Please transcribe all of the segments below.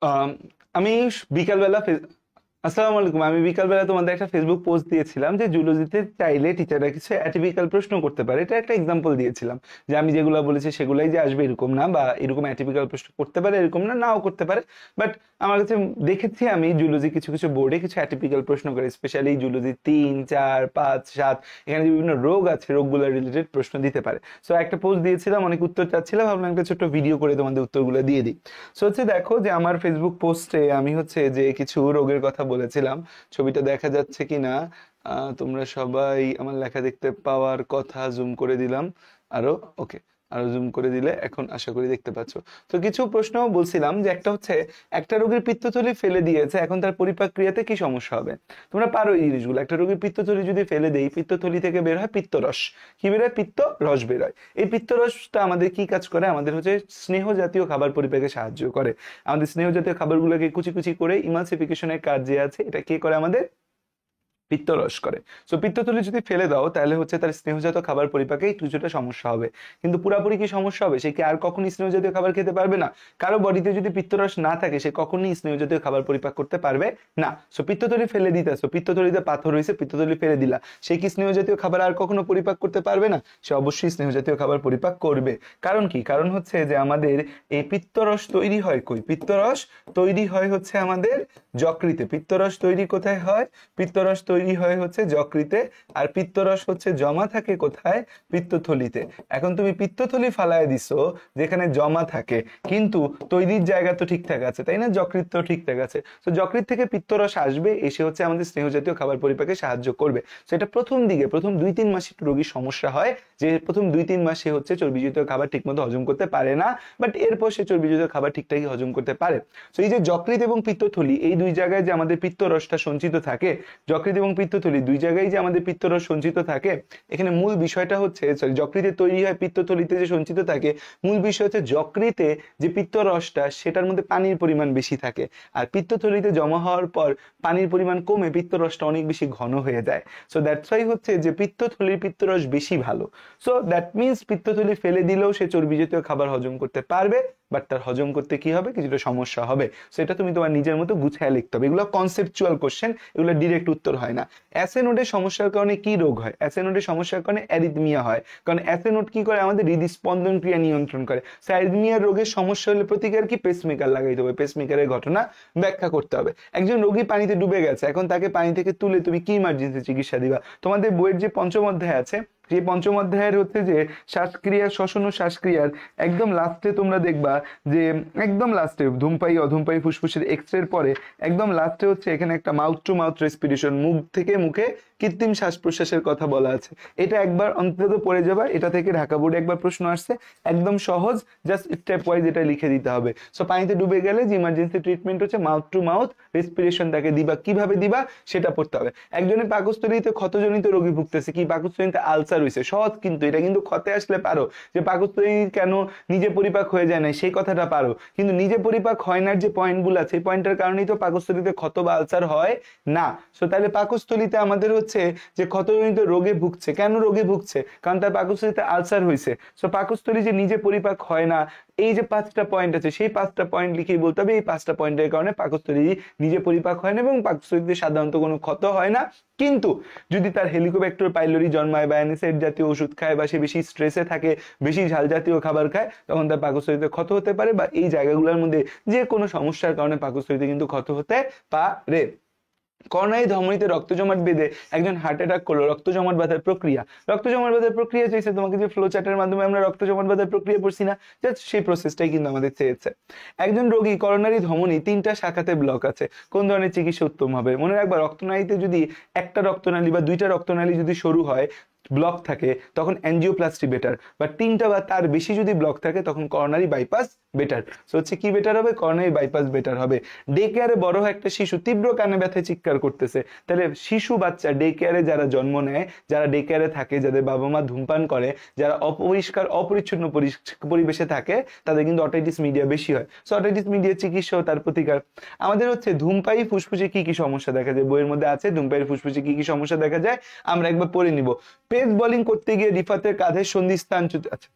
আম, আমি বিকালবেলা আসসালামু আলাইকুম। আমি বিকালবেলা তোমাদের একটা ফেসবুক পোস্ট দিয়েছিলাম যে জুলজিতে চাইলে টিচাররা কিছু অ্যাটিপিক্যাল প্রশ্ন করতে পারে, এটা একটা এক্সাম্পল দিয়েছিলাম যে আমি যেগুলো বলেছি সেগুলাই যে আসবে এরকম না, বা এরকম অ্যাটিপিক্যাল প্রশ্ন করতে পারে এরকম না, নাও করতে পারে। বাট আমার কাছে দেখেছি আমি জুলজি কিছু কিছু বোর্ডে কিছু অ্যাটিপিক্যাল প্রশ্ন করে, স্পেশালি জুলজি 3, 4, 5, 7, এখানে যে বিভিন্ন রোগ আছে রোগগুলো রিলেটেড প্রশ্ন দিতে পারে। সো একটা পোস্ট দিয়েছিলাম, অনেক উত্তর চাচ্ছিলাম, ভাবলাম একটা ছোট্ট ভিডিও করে তোমাদের উত্তরগুলো দিয়ে দিই। সো হচ্ছে দেখো যে আমার ফেসবুক পোস্টে আমি হচ্ছে যে কিছু রোগের কথা বলেছিলাম। ছবিটা দেখা যাচ্ছে কিনা তোমরা সবাই আমার লেখা দেখতে পাওয়ার কথা, জুম করে দিলাম আরো। ওকে, আরো জুম করে দিলে এখন আশা করি দেখতে পাচ্ছ। তো কিছু প্রশ্ন বলছিলাম যে একটা হচ্ছে একটা রোগীর পিত্তথলি ফেলে দিয়েছে, এখন তার পরিপাক ক্রিয়াতে কি সমস্যা হবে? তোমরা পারো এই জিনিসগুলো। একটা রোগীর পিত্তথলি যদি ফেলে দেই, পিত্তথলি থেকে বের হয় পিত্তরস। কি বেরোয়? পিত্ত রস বেরোয়। এই পিত্তরসটা আমাদের কি কাজ করে? আমাদের হচ্ছে স্নেহ জাতীয় খাবার পরিপাকে সাহায্য করে। আমাদের স্নেহ জাতীয় খাবারগুলোকে কুচি কুচি করে ইমালসিফিকেশনের কাজ যে আছে, এটা কে করে? আমাদের পিত্তরস করে। সো পিত্তথলি যদি ফেলে দাও তাহলে হচ্ছে তার স্নেহজাত খাবার পরিপাকে কিছুটা সমস্যা হবে, কিন্তু পুরাপুরি কি সমস্যা হবে? সে কি আর কখনই স্নেহজাতীয় খাবার খেতে পারবে না? কারো বডিতে যদি পিত্তরস না থাকে সে কখনই স্নেহজাতীয় খাবার পরিপাক করতে পারবে না। সো পিত্তথলি ফেলে দিতেছো, পিত্তথলিতে পাথর হয়েছে, পিত্তথলি ফেলে দিলা, সে কি স্নেহজাতীয় খাবার আর কখনো পরিপাক করতে পারবে না? সে অবশ্যই স্নেহজাতীয় খাবার পরিপাক করবে। কারণ কি? কারণ হচ্ছে যে আমাদের এই পিত্তরস তৈরি হয় কই? পিত্তরস তৈরি হয় হচ্ছে আমাদের যকৃতে। পিত্তরস তৈরি কোথায় হয়? পিত্তরস তৈরি হয় হচ্ছে যকৃতে। আর পিত্তরস হচ্ছে জমা থাকে কোথায়? পিত্তথলিতে। এখন তুমি পিত্তথলি ফালায় দিছো যেখানে জমা থাকে, কিন্তু তৈরির জায়গা তো ঠিকঠাক আছে, তাই না? যকৃৎ তো ঠিকঠাক আছে। তো যকৃৎ থেকে পিত্তরস আসবে, এসে হচ্ছে আমাদের স্নেহজাতীয় খাবার পরিপাকে সাহায্য করবে। সেটা প্রথম দিকে, প্রথম 2-3 মাস একটু রোগীর সমস্যা হয়, যে প্রথম 2-3 মাসে হচ্ছে চর্বিযুক্ত খাবার ঠিকমতো হজম করতে পারে না, বাট এরপর সে চর্বিযুক্ত খাবার ঠিকঠাকই হজম করতে পারে। তো এই যে যকৃৎ এবং পিত্তথলি, এই দুই জায়গায় যে আমাদের পিত্তরসটা সঞ্চিত থাকে, যকৃৎ এবং পিত্তথলি দুই জায়গায় যে আমাদের পিত্তরস সঞ্চিত থাকে, এখানে মূল বিষয়টা হচ্ছে, সরি, যকৃতে তৈরি হয়, পিত্তথলিতে যে সঞ্চিত থাকে, মূল বিষয় হচ্ছে যকৃতে যে পিত্তরসটা সেটার মধ্যে পানির পরিমাণ বেশি থাকে, আর পিত্তথলিতে জমা হওয়ার পর পানির পরিমাণ কমে পিত্তরসটা অনেক বেশি ঘন হয়ে যায়। সো দ্যাটস ওয়াই হচ্ছে যে পিত্তথলির পিত্তরস বেশি ভালো। সো দ্যাট মিনস পিত্তথলি ফেলে দিলেও সে চর্বি জাতীয় খাবার হজম করতে পারবে, বাট তার হজম করতে কি হবে? কিছুটা সমস্যা হবে। সেটা তুমি তোমার নিজের মতো গুছিয়ে লিখতে হবে। এগুলো কনসেপচুয়াল কোশ্চেন, এগুলো ডিরেক্ট উত্তর হয় না। অ্যাসেনোডের সমস্যার কারণে কি রোগ হয়? অ্যাসেনোডের সমস্যার কারণে অ্যারিথমিয়া হয়, কারণ অ্যাসেনোড কি করে? আমাদের হৃদস্পন্দন ক্রিয়া নিয়ন্ত্রণ করে। অ্যারিথমিয়া রোগের সমস্যা হলে প্রতিকার কি? পেসমেকার লাগাইতে হবে, পেসমেকারের ঘটনা ব্যাখ্যা করতে হবে। একজন রোগী পানিতে ডুবে গেছে, এখন তাকে পানি থেকে তুলে তুমি কি ইমার্জেন্সি চিকিৎসা দিবা? তোমাদের বইয়ের যে পঞ্চম অধ্যায় আছে, সেই পঞ্চম অধ্যায়ের হচ্ছে যে শ্বাসক্রিয়া, শ্বসন ও শ্বাসক্রিয়ার একদম লাস্টে তোমরা দেখবা যে একদম লাস্টে ধূমপায়ী অধূমপায়ী ফুসফুসের এক্সরের পরে একদম লাস্টে হচ্ছে এখানে একটা মাউথ টু মাউথ রেসপিরেশন, মুখ থেকে মুখে কৃত্রিম শ্বাস প্রশ্বাসের কথা বলা আছে। এটা একবার অন্তত পড়ে যাবা, এটা থেকে ঢাকা বোর্ডে একবার প্রশ্ন আসছে, একদম সহজ, জাস্ট স্টেপ ওয়াইজ এটা লিখে দিতে হবে। সো পানিতে ডুবে গেলে যে ইমার্জেন্সি ট্রিটমেন্ট হচ্ছে মাউথ টু মাউথ রেসপিরেশন, তাকে দিবা, কিভাবে দিবা সেটা পড়তে হবে। একজনের পাকস্থলীতে ক্ষতজনিত রোগী ভুগতেছে, কি পাকস্থলীতে আলসার হয়েছে, সহজ কিন্তু এটা, কিন্তু ক্ষতে আসলে পারো যে পাকস্থলী কেন নিজে পরিপাক হয়ে যায় না সেই কথাটা পারো, কিন্তু নিজে পরিপাক হয় না যে পয়েন্টগুলো আছে, এই পয়েন্টের কারণেই তো পাকস্থলীতে ক্ষত বা আলসার হয় না। সো তাহলে পাকস্থলীতে আমাদের হচ্ছে যে ক্ষতজনিত রোগে ভুগছে, কেন রোগে ভুগছে? কারণ তার পাকস্থলীতে আলসার হয়েছে। সো পাকস্থলী যে নিজে পরিপাক হয় না, এই যে 5টা পয়েন্ট আছে, সেই 5টা পয়েন্ট লিখেই বলতে হবে এই 5টা পয়েন্টের কারণে পাকস্থলী নিজে পরিপাক হয় না এবং পাকস্থলীতে সাধারণত কোনো ক্ষত হয় না। কিন্তু যদি তার হেলিকোব্যাক্টর পাইলোরি জন্মায় বা অ্যানিসাইড জাতীয় ওষুধ খায় বা সে বেশি স্ট্রেসে থাকে, বেশি ঝাল জাতীয় খাবার খায়, তখন তার পাকস্থলীতে ক্ষত হতে পারে, বা এই জায়গাগুলোর মধ্যে যে কোনো সমস্যার কারণে পাকস্থলীতে কিন্তু ক্ষত হতে পারে। করোনারি ধমনীতে রক্ত জমাট বেঁধে একজন হার্ট অ্যাটাক করলো, রক্ত জমাট বাঁধার প্রক্রিয়া, রক্ত জমাট বাঁধার প্রক্রিয়া চাইছে তোমাকে, যে ফ্লো চার্টের মাধ্যমে আমরা রক্ত জমাট বাঁধার প্রক্রিয়া পড়ছি না, জাস্ট সেই প্রসেসটাই কিন্তু আমাদের চেয়েছে। একজন রোগী করোনারি ধমনী 3টা শাখাতে ব্লক আছে, কোন ধরনের চিকিৎসা উত্তম হবে? মনে রাখবা, রক্তনালীতে যদি একটা রক্তনালী বা 2টা রক্তনালী যদি সরু হয়, ব্লক থাকে, তখন অ্যাঞ্জিওপ্লাস্টি বেটার, বা 3টা বা তার বেশি যদি ব্লক থাকে তখন করোনারি বাইপাস বেটার। সো হচ্ছে কি বেটার হবে? করোনারি বাইপাস বেটার হবে। ডে কেয়ারে বড় হয় একটা শিশু, তীব্র কানে ব্যথায় চিৎকার করতেছে, তাহলে শিশু বাচ্চা ডে কেয়ারে যারা জন্ম নেয়, যারা ডে কেয়ারে থাকে, যাদের বাবা মা ধূমপান করে, যারা অপরিষ্কার অপরিচ্ছন্ন পরিবেশে থাকে, তাদের কিন্তু অটাইটিস মিডিয়া বেশি হয়। সো অটাইটিস মিডিয়ার চিকিৎসা ও তার প্রতিকার। আমাদের হচ্ছে ধূমপায়ী ফুসফুসে কি কি সমস্যা দেখা যায়, বইয়ের মধ্যে আছে ধূমপায়ী ফুসফুসে কি কি সমস্যা দেখা যায়, আমরা একবার পড়ে নিব। পেস বোলিং করতে গিয়ে রিফাতের কাঁধের সন্ধিস্থান আচ্ছা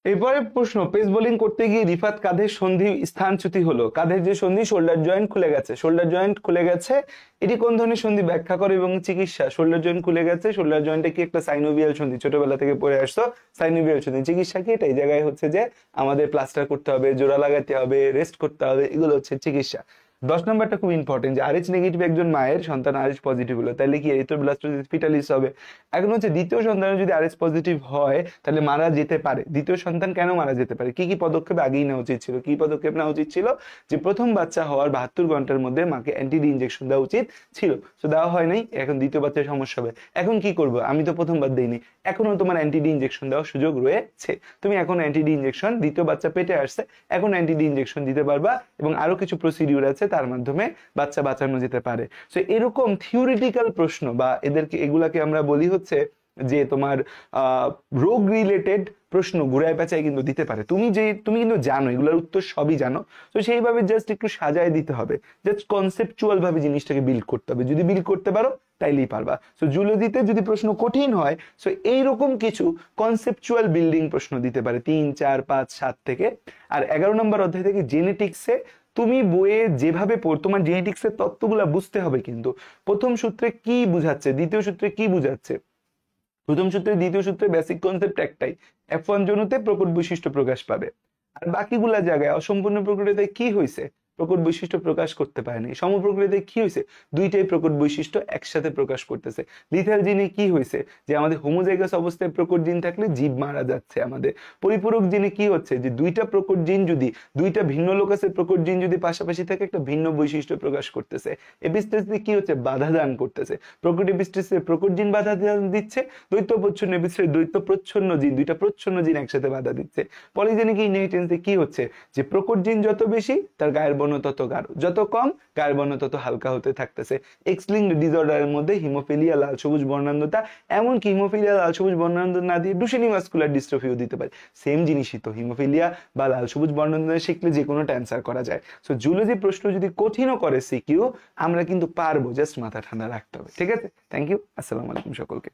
এরপরে প্রশ্ন, পেস বোলিং করতে গিয়ে রিফাত কাঁধের সন্ধি স্থানচ্যুতি হলো। কাঁধের যে সন্ধি, শোল্ডার জয়েন্ট খুলে গেছে, শোল্ডার জয়েন্ট খুলে গেছে, এটি কোন ধরনের সন্ধি ব্যাখ্যা করে এবং চিকিৎসা। শোল্ডার জয়েন্ট খুলে গেছে, শোল্ডার জয়েন্টে কি একটা সাইনোভিয়াল সন্ধি, ছোটবেলা থেকে পড়ে আসতো সাইনোভিয়াল সন্ধি। চিকিৎসা কি? এটা এই জায়গায় হচ্ছে যে আমাদের প্লাস্টার করতে হবে, জোড়া লাগাতে হবে, রেস্ট করতে হবে, এগুলো হচ্ছে চিকিৎসা। 10 নম্বরটা খুব ইম্পর্টেন্ট, যে আরএইচ নেগেটিভ একজন মায়ের সন্তান আরএইচ পজিটিভ হলো, তাহলে কি এরিথ্রোব্লাস্টোসিস ফিটালিস হবে। এখন হচ্ছে দ্বিতীয় সন্তানের যদি আরএইচ পজিটিভ হয় তাহলে মারা যেতে পারে। দ্বিতীয় সন্তান কেন মারা যেতে পারে, কি কি পদক্ষেপ আগেই নেওয়া উচিত ছিল? কি পদক্ষেপ নেওয়া উচিত ছিল? যে প্রথম বাচ্চা হওয়ার 72 ঘন্টার মধ্যে মাকে অ্যান্টিডি ইনজেকশন দেওয়া উচিত ছিল, তো দেওয়া হয় নাই। এখন দ্বিতীয় বাচ্চার সমস্যা হবে। এখন কি করবো? আমি তো প্রথমবার দেইনি, এখনো তোমার অ্যান্টিডি ইনজেকশন দেওয়ার সুযোগ রয়েছে। তুমি এখন অ্যান্টিডি ইনজেকশন, দ্বিতীয় বাচ্চা পেটে আসছে, এখন অ্যান্টিডি ইনজেকশন দিতে পারবা, এবং আরো কিছু প্রসিডিউর আছে তার মাধ্যমে বাচ্চা বাঁচানো যেতে পারে। তো এরকম থিওরিটিক্যাল প্রশ্ন, বা এগুলাকে আমরা বলি হচ্ছে যে তোমার রোগ রিলেটেড প্রশ্ন ঘুরায় পেঁচায় কিন্তু দিতে পারে। তুমি কিন্তু জানো, এগুলোর উত্তর সবই জানো, তো সেইভাবে জাস্ট একটু সাজায় দিতে হবে, জাস্ট কনসেপচুয়াল ভাবে জিনিসটাকে বিল্ড করতে হবে। যদি বিল্ড করতে পারো তাইলেই পারবা। সো জুলজিতে যদি প্রশ্ন কঠিন হয়, সো এইরকম কিছু কনসেপচুয়াল বিল্ডিং প্রশ্ন দিতে পারে 3, 4, 5, 7 থেকে। আর 11 নম্বর অধ্যায় থেকে জেনেটিক্সে তুমি বইয়ে যেভাবে তোমার জেনেটিক্সের তত্ত্বগুলো বুঝতে হবে। কিন্তু প্রথম সূত্রে কি বুঝাচ্ছে, দ্বিতীয় সূত্রে কি বুঝাচ্ছে, প্রথম সূত্রে দ্বিতীয় সূত্রে বেসিক কনসেপ্ট একটাই, F1 জনুতে প্রকট বৈশিষ্ট্য প্রকাশ পাবে। আর বাকিগুলা জায়গায় অসম্পূর্ণ প্রকৃতিতে কি হয়েছে, প্রকট বৈশিষ্ট্য প্রকাশ করতে পারেনি। সমপ্রকৃতিতে কি হয়েছে, দুইটাই প্রকট বৈশিষ্ট্য একসাথে প্রকাশ করতেছে। লিথাল জিনে কি হয়েছে, যে আমাদের হোমোজাইগাস অবস্থায় প্রকট জিন থাকলে জীব মারা যাচ্ছে। আমাদের পরিপূরক জিনে কি হচ্ছে, যে দুইটা প্রকট জিন যদি, দুইটা ভিন্ন লোকাসের প্রকট জিন যদি পাশাপাশি থাকে একটা ভিন্ন বৈশিষ্ট্য প্রকাশ করতেছে। এপিস্টেসিসে কি হচ্ছে, বাধা দান করতেছে। প্রকট এপিস্টেসিসে প্রকট জিন বাধা দিচ্ছে, দ্বৈত প্রচ্ছন্ন এপিস্টেসিসে দ্বৈত প্রচ্ছন্ন জিন, দুইটা প্রচ্ছন্ন জিন একসাথে বাধা দিচ্ছে। পলিজেনিক ইনহেরিটেন্সে কি হচ্ছে, যে প্রকট জিন যত বেশি তার গায়ের বর্ণ তত গাঢ়, যত কম গায়ের বর্ণ তত হালকা হতে থাকতেছে। এক্স লিঙ্কড ডিসঅর্ডারের মধ্যে হিমোফিলিয়া, লাল সবুজ বর্ণান্ধতা, এমনকি হিমোফিলিয়া লাল সবুজ বর্ণান্ধতা না দিয়ে ডুশেনি মাসকুলার ডিস্ট্রফিও দিতে পারে। সেম জিনিসই তো, হিমোফিলিয়া বা লাল সবুজ বর্ণান্ধতা শিখলে যে কোনো অ্যান্সার করা যায়। সো জুলজি প্রশ্ন যদি কঠিনও করে সিকিউ, আমরা কিন্তু পারবো, জাস্ট মাথা ঠান্ডা রাখতে হবে। ঠিক আছে, থ্যাংক ইউ, আসসালামু আলাইকুম সকলকে।